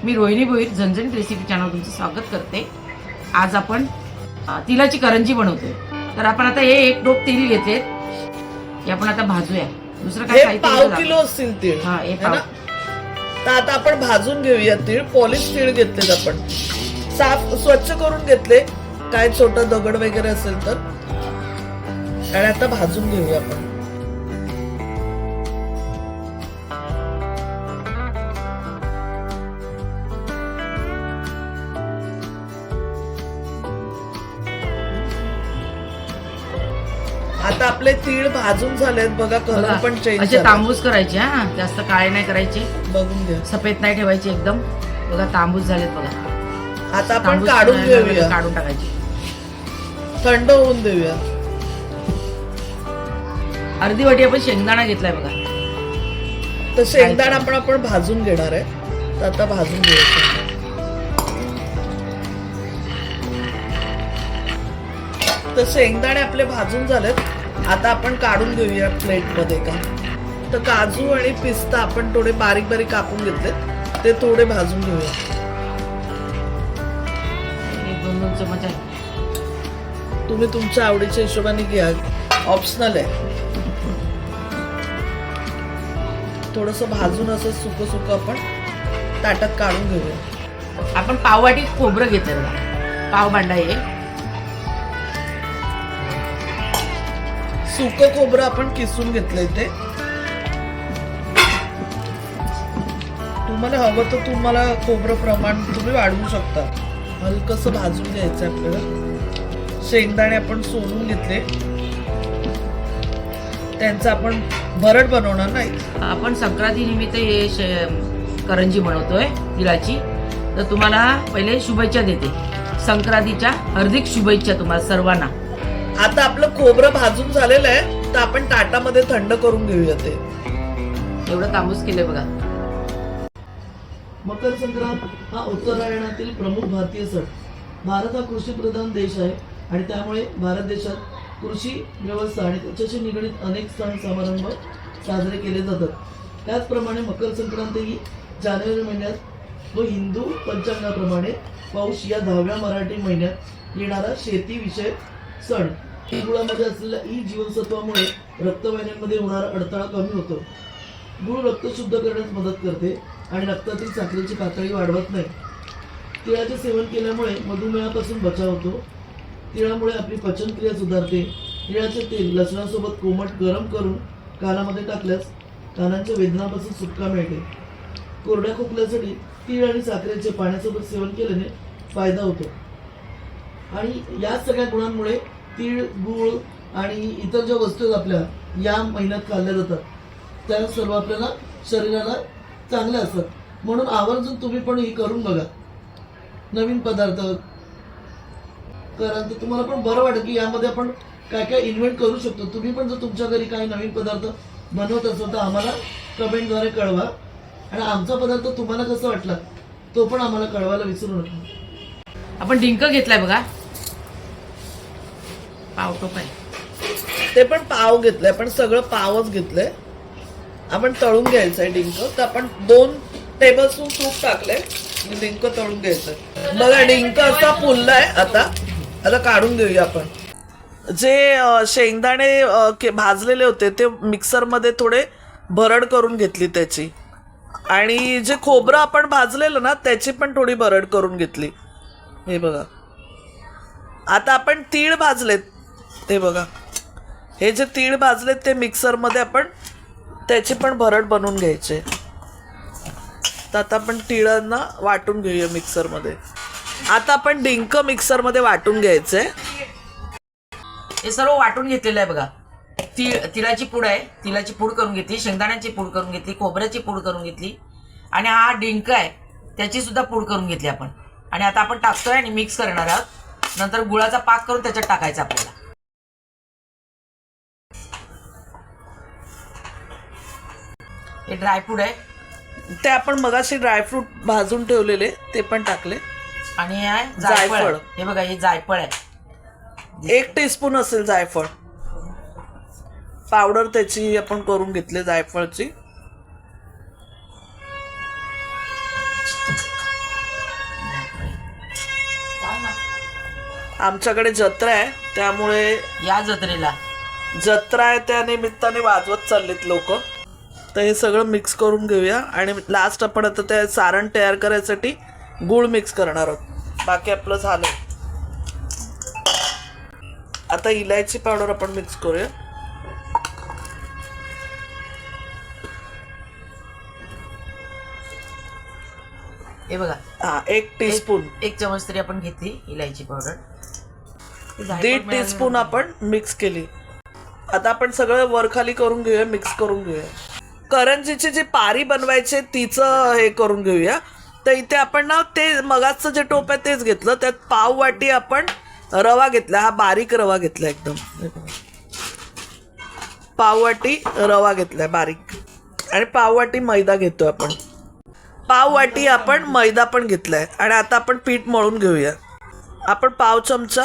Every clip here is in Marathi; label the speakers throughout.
Speaker 1: मी रोहिणी भोईर झणझणीत रेसिपी चॅनल तुमचं स्वागत करते। आज आपण तिळाची करंजी बनवतोय। तर आपण आता हे एक टोप तीळ घेतले, हे आपण आता भाजूया। दुसरं काय साहित्य?
Speaker 2: पाव किलो असतील तीळ।
Speaker 1: हा, हे पाव।
Speaker 2: तर आता आपण भाजून घेऊया तीळ। पॉलिश तीळ घेतलेत आपण, साफ स्वच्छ करून घेतले, काय छोटा दगड वगैरे असेल तर। आणि आता भाजून घेऊया आपण। आता आपले तीळ भाजून झालेत बघा, कलर पण चेंज
Speaker 1: असे तांबूस करायचे, हा जास्त काळे नाही करायचे,
Speaker 2: बघून घ्या,
Speaker 1: सफेद नाही ठेवायचे एकदम। बघा तांबूस झालेत बघा।
Speaker 2: आता आपण काढून घेऊया,
Speaker 1: काढून टाकायचे,
Speaker 2: थंड होऊन देऊया।
Speaker 1: अर्धी वाटी आपण शेंगदाणा घेतलाय बघा।
Speaker 2: तर शेंगदाणा आपण भाजून घेणार आहे, तर आता भाजून घेऊया। तर शेंगदाणे आपले भाजून झालेत, आता आपण काढून घेऊया प्लेट मध्ये का। तर काजू आणि पिस्ता आपण थोडे बारीक बारीक कापून घेतले, ते थोडे भाजून घेऊया।
Speaker 1: एक दोन चमच आहे,
Speaker 2: तुम्ही तुमच्या आवडीच्या हिशोबाने घ्या, ऑप्शनल आहे। थोडस भाजून असं सुक सुक आपण ताटात काढून घेऊया।
Speaker 1: आपण पाववाटी खोबरं घेतलं बघा, पाव भांडा हे
Speaker 2: सुक खोबरं आपण किसून घेतलंय। ते तुम्हाला हवं तर तुम्हाला खोबरं प्रमाण तुम्ही वाढवू शकता। हलकस भाजून घ्यायचं आपल्याला। शेंगदाणे आपण सोलून घेतले, त्यांचं आपण भरड बनवणार नाही,
Speaker 1: आपण संक्रांती निमित्त हे करंजी बनवतोय तिळाची। तर तुम्हाला पहिले शुभेच्छा देते, संक्रांतीच्या हार्दिक शुभेच्छा तुम्हाला सर्वांना।
Speaker 2: आता आपलं खोबरं भाजून झालेलं आहे, तर आपण ताटामध्ये थंड करून घेऊया। ते
Speaker 1: एवढं तांबूस केलंय बघा।
Speaker 2: मकर संक्रांत हा उत्तरायणातील प्रमुख भारतीय सण। भारत हा कृषीप्रधान देश आहे आणि त्यामुळे भारत देशात कृषी व्यवस्था आणि त्याच्याशी निगडीत अनेक सण समारंभ साजरे केले जातात। त्याचप्रमाणे मकर संक्रांत ही जानेवारी महिन्यात व हिंदू पंचांगाप्रमाणे पौष या 10व्या मराठी महिन्यात येणारा शेतीविषयक सण। गुळामध्ये असलेल्या ई जीवनसत्वामुळे रक्तवाहिन्यांमध्ये होणारा अडथळा कमी होतो। गुळ रक्त शुद्ध करण्यास मदत करते आणि रक्तातील साखरेची पातळी वाढवत नाही। तिळाचे सेवन केल्यामुळे मधुमेहापासून बचाव होतो। तिळामुळे आपली पचनक्रिया सुधारते। तिळाचे तेल लसणासोबत कोमट गरम करून कानामध्ये टाकल्यास कानांच्या वेदनापासून सुटका मिळते। कोरड्या खोकल्यासाठी तीळ आणि साखरेचे पाण्यासोबत सेवन केल्याने फायदा होतो। आणि या सगळ्या गुणांमुळे तीळ, गूळ आणि इतर ज्या वस्तू आहेत आपल्या या महिन्यात खाल्ल्या जातात, त्या सर्व आपल्याला शरीराला चांगल्या असतात। म्हणून आवर्जून तुम्ही पण ही करून बघा, नवीन पदार्थ करा, तर तुम्हाला पण बरं वाटेल की यामध्ये आपण काय काय इन्व्हेंट करू शकतो। तुम्ही पण जर तुमच्या घरी काही नवीन पदार्थ बनवत असाल तर आम्हाला कमेंटद्वारे कळवा, आणि आमचा पदार्थ तुम्हाला कसा वाटला तो पण आम्हाला कळवायला विसरू नका।
Speaker 1: आपण डिंक घेतलाय बघा, पाव टोप आहे,
Speaker 2: ते पण पाव घेतलंय, पण सगळं पावच घेतलंय। आपण तळून घ्यायचंय डिंक। तर आपण 2 टेबलस्पून तूप टाकलंय, डिंक तळून घ्यायचंय बघा। डिंक असा फुललाय, आता काढून घेऊया आपण। जे शेंगदाणे भाजलेले होते ते मिक्सर मध्ये थोडे भरड करून घेतली त्याची, आणि जे खोबरं आपण भाजलेलं ना त्याची पण थोडी भरड करून घेतली। हे बघा, आता आपण तीळ भाजलेत, ते बघा, हे जे तीळ भाजलेत ते मिक्सर मध्ये आपण त्याची पण भरड बनवून घ्यायचे। तर आता आपण तिळांना वाटून घेऊया मिक्सर मध्ये। आता आपण डिंक मिक्सर मध्ये वाटून घ्यायचे।
Speaker 1: हे सर्व वाटून घेतलेलं आहे बघा। तिळाची पूड आहे, तिळाची पूड करून घेतली, शेंगदाण्याची पूड करून घेतली, खोबऱ्याची पूड करून घेतली, आणि हा डिंक आहे त्याची सुद्धा पूड करून घेतली आपण। आणि आता आपण टाकतोय आणि मिक्स करणार आहोत। नंतर गुळाचा पाक करून त्याच्यात टाकायचा आपल्याला। हे ड्रायफ्रूट आहे,
Speaker 2: ते आपण मगाशी ड्रायफ्रूट भाजून ठेवलेले ते पण टाकले,
Speaker 1: आणि हे आहे जायफळ। हे बघा, हे जायफळ आहे,
Speaker 2: 1 टीस्पून असेल जायफळ पावडर, त्याची आपण करून घेतले जायफळची। आमच्याकडे जत्रा आहे, त्यामुळे
Speaker 1: या जत्रेला
Speaker 2: जत्रा आहे त्या निमित्ताने वाजवत चाललेत लोक. तर हे सगळं मिक्स करून घेऊया आणि लास्ट आपण आता ते सारण तयार करायसाठी गूळ मिक्स करणार आहोत. बाकी आपलं झालं. आता इलायची पावडर आपण मिक्स करूया.
Speaker 1: हे बघा,
Speaker 2: हा, 1 टीस्पून,
Speaker 1: 1 चमच तरी आपण घेतली इलायची पावडर.
Speaker 2: 1.5 टीस्पून आपण मिक्स केली. आता आपण सगळं वरखाली करून घेऊया, मिक्स करून घेऊया. करंजीची जी पारी बनवायची तिचं हे करून घेऊया. तर इथे आपण ना ते मगाचं जे टोप आहे तेच घेतलं. त्यात पाव वाटी आपण रवा घेतला. हा बारीक रवा घेतला एकदम. पाव वाटी रवा घेतलाय बारीक आणि पाव वाटी मैदा घेतोय आपण. पाव वाटी आपण मैदा पण घेतलाय. आणि आता आपण पीठ मळून घेऊया. आपण पाव चमचा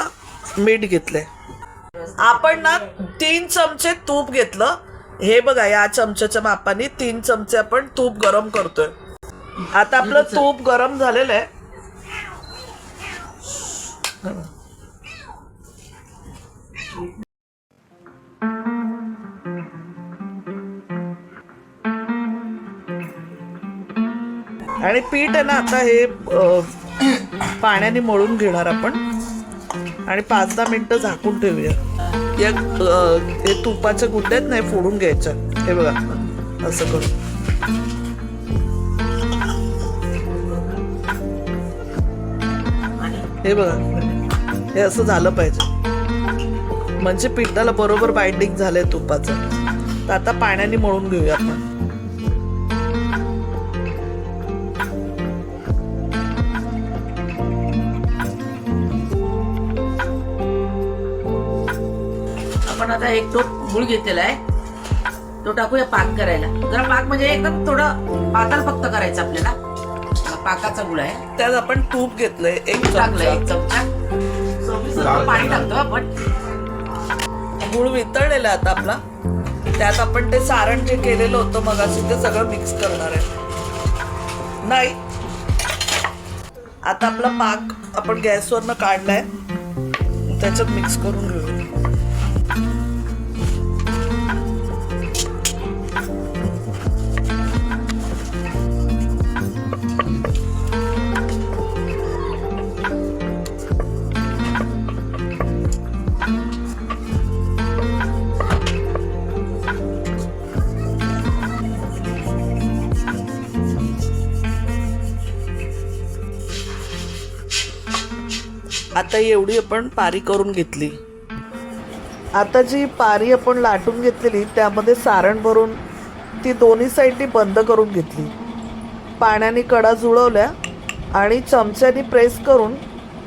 Speaker 2: मीठ घेतलंय. आपण ना 3 चमचे तूप घेतलं. हे बघा, या चमच्याच्या मापाने 3 चमचे आपण तूप गरम करतोय. आता आपलं तूप गरम झालेलं आहे. आणि पीठ आहे ना आता हे पाण्याने मळून घेणार आपण आणि 5-10 मिनिटं झाकून ठेवूया. या हे तुपाच्या गुड्यात नाही फोडून घ्यायच्या. हे बघा, असं करून. हे बघा, हे असं झालं पाहिजे म्हणजे पिठाला बरोबर बाइंडिंग झालंय तुपाचं. तर आता पाण्याने मळून घेऊया आपण.
Speaker 1: आपण आता 1 टोप गूळ घेतलेला आहे, तो टाकूया पाक करायला. जरा पाक म्हणजे एकदम थोडं पातळ फक्त करायचं आपल्याला. पाकाचा गुळ आहे.
Speaker 2: त्यात आपण तूप घेतलंय 1
Speaker 1: टाकलंय
Speaker 2: चमचा.
Speaker 1: 1 चमचा. पाणी टाकतो आपण.
Speaker 2: गुळ वितळलेला आता आपला. त्यात आपण ते सारण जे केलेलं होतं मगाशी ते सगळं मिक्स करणार आहे. नाही, आता आपला पाक आपण गॅसवरनं काढलाय, त्याच्यात मिक्स करून घेऊया. आता एवढी आपण पारी करून घेतली. आता जी पारी आपण लाटून घेतलेली त्यामध्ये सारण भरून ती दोन्ही साईडनी बंद करून घेतली. पाण्याने कडा जुळवल्या आणि चमच्याने प्रेस करून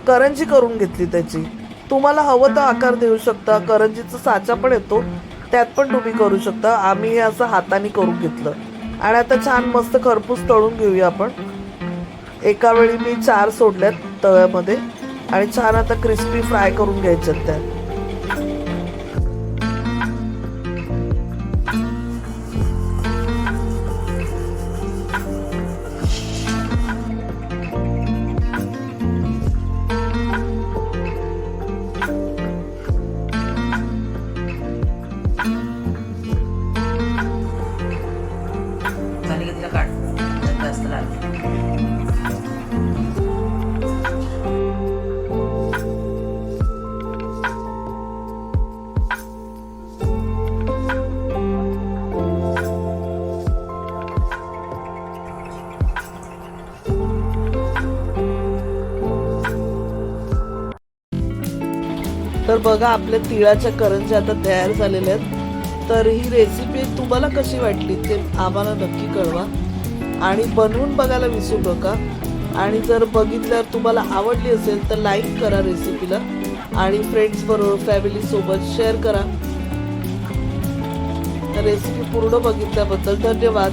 Speaker 2: करंजी करून घेतली त्याची. तुम्हाला हवं तर आकार देऊ शकता. करंजीचा साचा पण येतो, त्यात पण तुम्ही करू शकता. आम्ही हे असं हाताने करून घेतलं. आणि आता छान मस्त खरपूस तळून घेऊया आपण. एका वेळी मी 4 सोडल्यात तव्यामध्ये आणि छान आता क्रिस्पी फ्राय करून घ्यायच्यात त्या.
Speaker 1: झाली का तिला काढ. जास्त लागली.
Speaker 2: तर बघा, आपल्या तिळाच्या करंज्या आता तयार झालेल्या आहेत. तर ही रेसिपी तुम्हाला कशी वाटली ते आम्हाला नक्की कळवा आणि बनवून बघायला विसरू नका. आणि जर बघितल्यावर तुम्हाला आवडली असेल तर लाईक करा रेसिपीला आणि फ्रेंड्स बरोबर फॅमिलीसोबत शेअर करा. तर रेसिपी पूर्ण बघितल्याबद्दल धन्यवाद.